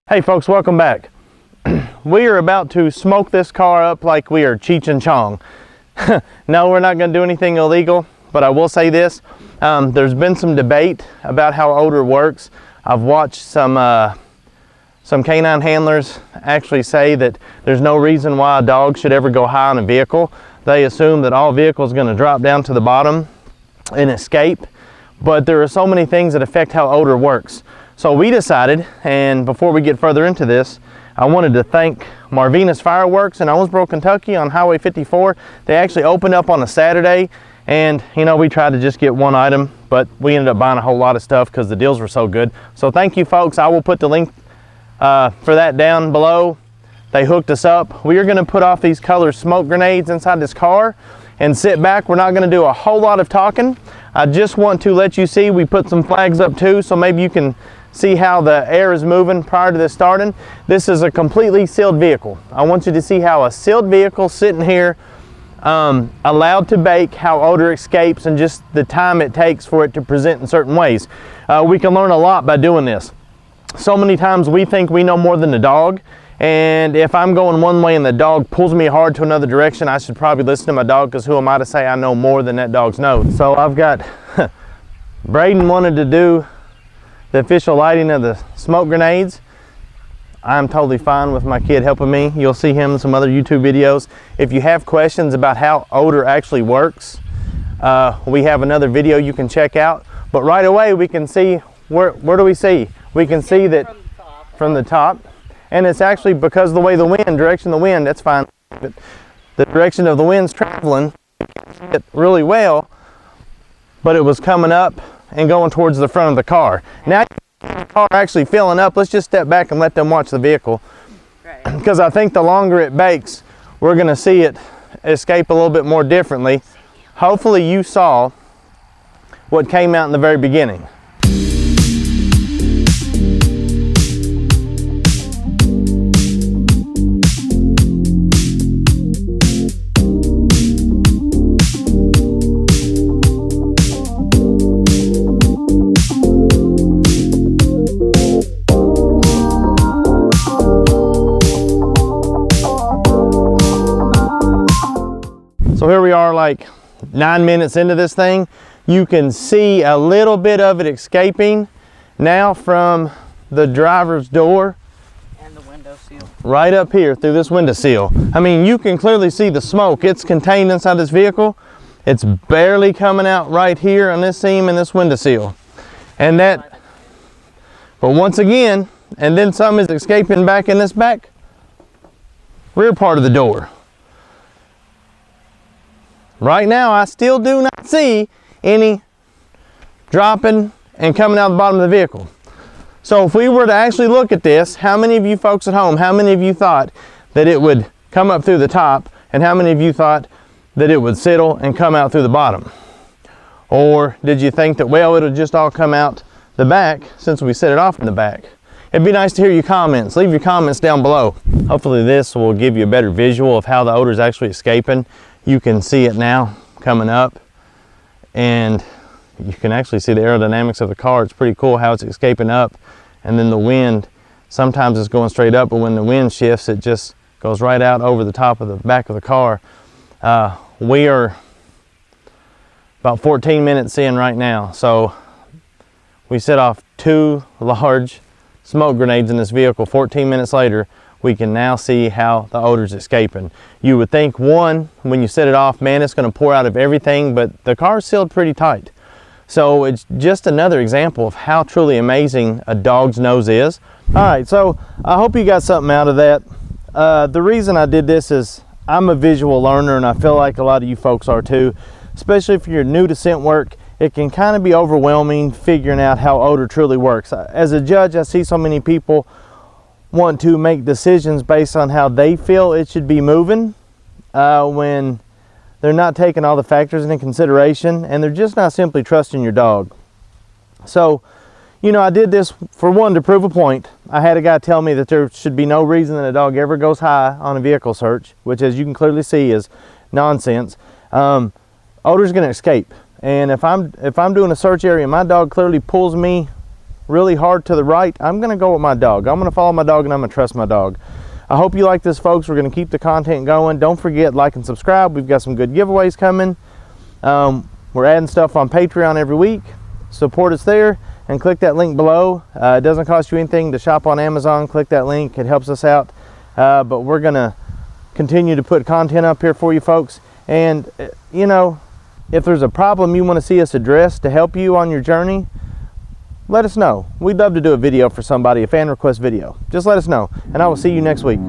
Hey folks, welcome back. We are about to smoke this car up like we are Cheech and Chong. No, we're not going to do anything illegal, but I will say this. There's been some debate about how odor works. I've watched some canine handlers actually say that there's no reason why a dog should ever go high on a vehicle. They assume that all vehicles are going to drop down to the bottom and escape, but there are so many things that affect how odor works. So we decided, and before we get further into this, I wanted to thank Marvinus Fireworks in Owensboro, Kentucky on Highway 54. They actually opened up on a Saturday, and we tried to just get one item, but we ended up buying a whole lot of stuff because the deals were so good. So thank you folks. I will put the link for that down below. They hooked us up. We are going to put off these color smoke grenades inside this car and sit back. We're not going to do a whole lot of talking. I just want to let you see we put some flags up too, so maybe you can see how the air is moving prior to this starting. This is a completely sealed vehicle. I want you to see how a sealed vehicle sitting here, allowed to bake, how odor escapes, and just the time it takes for it to present in certain ways. We can learn a lot by doing this. So many times we think we know more than the dog, and if I'm going one way and the dog pulls me hard to another direction, I should probably listen to my dog, because who am I to say I know more than that dog's nose? So I've got Braden wanted to do the official lighting of the smoke grenades. I'm totally fine with my kid helping me. You'll see him in some other YouTube videos. If you have questions about how odor actually works, we have another video you can check out. But right away we can see, where do we see? We can see that from the top. And it's actually because of the way the wind, direction of the wind, that's fine. But the direction of the wind's traveling, you can see it really well, but it was coming up and going towards the front of the car. Now the car actually filling up. Let's just step back and let them watch the vehicle, because I think the longer it bakes, we're going to see it escape a little bit more differently. Hopefully you saw what came out in the very beginning. So here we are, like 9 minutes into this thing. You can see a little bit of it escaping now from the driver's door and the window seal right up here through this window seal. I mean, you can clearly see the smoke. It's contained inside this vehicle. It's barely coming out right here on this seam and this window seal. And that, but once again, and then some is escaping back in this back rear part of the door. Right now, I still do not see any dropping and coming out the bottom of the vehicle. So if we were to actually look at this, how many of you folks at home, how many of you thought that it would come up through the top, and how many of you thought that it would settle and come out through the bottom? Or did you think that, well, it'll just all come out the back since we set it off in the back? It'd be nice to hear your comments. Leave your comments down below. Hopefully this will give you a better visual of how the odor is actually escaping. You can see it now coming up, and you can actually see the aerodynamics of the car. It's pretty cool how it's escaping up, and then the wind, sometimes it's going straight up, but when the wind shifts, it just goes right out over the top of the back of the car. We are about 14 minutes in right now, so we set off 2 large smoke grenades in this vehicle. 14 minutes later, we can now see how the odor's escaping. You would think, one, when you set it off, man, it's going to pour out of everything, but the car's sealed pretty tight. So it's just another example of how truly amazing a dog's nose is. All right, so I hope you got something out of that. The reason I did this is I'm a visual learner, and I feel like a lot of you folks are too. Especially if you're new to scent work, it can kind of be overwhelming figuring out how odor truly works. As a judge, I see so many people want to make decisions based on how they feel it should be moving when they're not taking all the factors into consideration, and they're just not simply trusting your dog. So, I did this for one, to prove a point. I had a guy tell me that there should be no reason that a dog ever goes high on a vehicle search, which, as you can clearly see, is nonsense. Odor's going to escape, and if I'm doing a search area and my dog clearly pulls me really hard to the right, I'm going to go with my dog. I'm going to follow my dog and I'm going to trust my dog. I hope you like this, folks. We're going to keep the content going. Don't forget, like and subscribe. We've got some good giveaways coming. We're adding stuff on Patreon every week. Support us there and click that link below. It doesn't cost you anything to shop on Amazon. Click that link. It helps us out. But we're going to continue to put content up here for you folks. And, you know, if there's a problem you want to see us address to help you on your journey, let us know. We'd love to do a video for somebody, a fan request video. Just let us know, and I will see you next week.